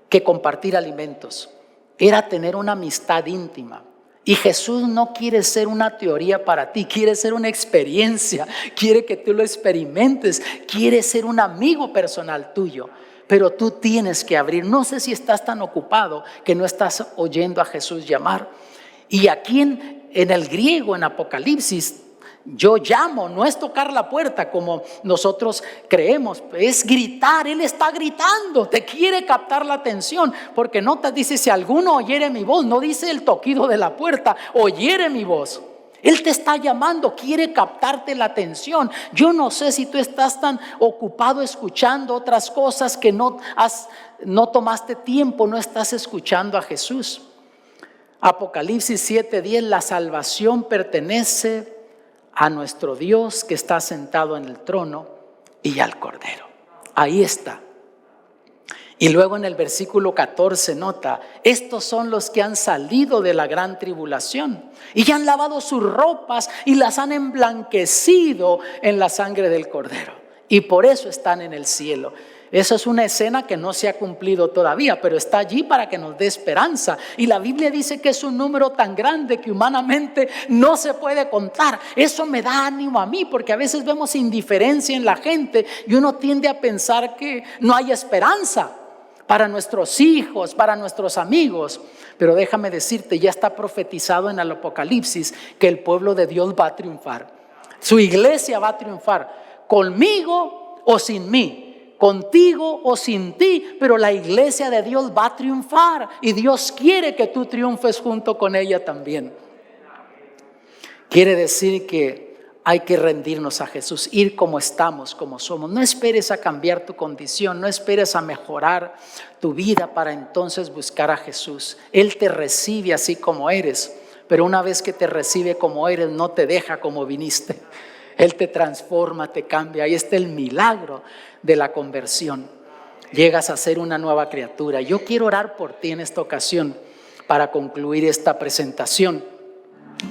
que compartir alimentos. Era tener una amistad íntima. Y Jesús no quiere ser una teoría para ti, quiere ser una experiencia, quiere que tú lo experimentes, quiere ser un amigo personal tuyo. Pero tú tienes que abrir. No sé si estás tan ocupado que no estás oyendo a Jesús llamar. Y aquí en el griego, en Apocalipsis, yo llamo, no es tocar la puerta como nosotros creemos, es gritar. Él está gritando, te quiere captar la atención, porque no te dice si alguno oyere mi voz, no dice el toquido de la puerta, oyere mi voz. Él te está llamando, quiere captarte la atención. Yo no sé si tú estás tan ocupado escuchando otras cosas que no tomaste tiempo, no estás escuchando a Jesús. Apocalipsis 7:10, la salvación pertenece a nuestro Dios que está sentado en el trono y al Cordero. Ahí está. Y luego en el versículo 14 nota, estos son los que han salido de la gran tribulación y ya han lavado sus ropas y las han emblanquecido en la sangre del Cordero. Y por eso están en el cielo. Esa es una escena que no se ha cumplido todavía, pero está allí para que nos dé esperanza. Y la Biblia dice que es un número tan grande que humanamente no se puede contar. Eso me da ánimo a mí, porque a veces vemos indiferencia en la gente y uno tiende a pensar que no hay esperanza para nuestros hijos, para nuestros amigos. Pero déjame decirte, ya está profetizado en el Apocalipsis que el pueblo de Dios va a triunfar. Su iglesia va a triunfar, conmigo o sin mí. Contigo o sin ti, pero la iglesia de Dios va a triunfar y Dios quiere que tú triunfes junto con ella también. Quiere decir que hay que rendirnos a Jesús, ir como estamos, como somos. No esperes a cambiar tu condición, no esperes a mejorar tu vida para entonces buscar a Jesús. Él te recibe así como eres, pero una vez que te recibe como eres, no te deja como viniste. Él te transforma, te cambia. Ahí está el milagro de la conversión. Llegas a ser una nueva criatura. Yo quiero orar por ti en esta ocasión, para concluir esta presentación.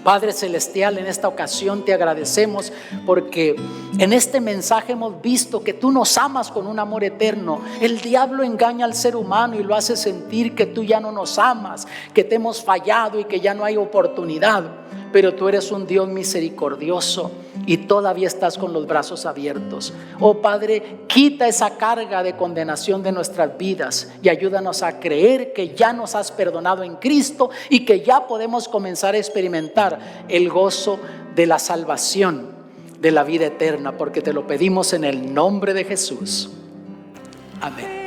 Padre Celestial, en esta ocasión te agradecemos porque en este mensaje hemos visto que tú nos amas con un amor eterno. El diablo engaña al ser humano y lo hace sentir que tú ya no nos amas, que te hemos fallado y que ya no hay oportunidad. Pero tú eres un Dios misericordioso y todavía estás con los brazos abiertos. Oh Padre, quita esa carga de condenación de nuestras vidas y ayúdanos a creer que ya nos has perdonado en Cristo y que ya podemos comenzar a experimentar el gozo de la salvación, de la vida eterna, porque te lo pedimos en el nombre de Jesús. Amén.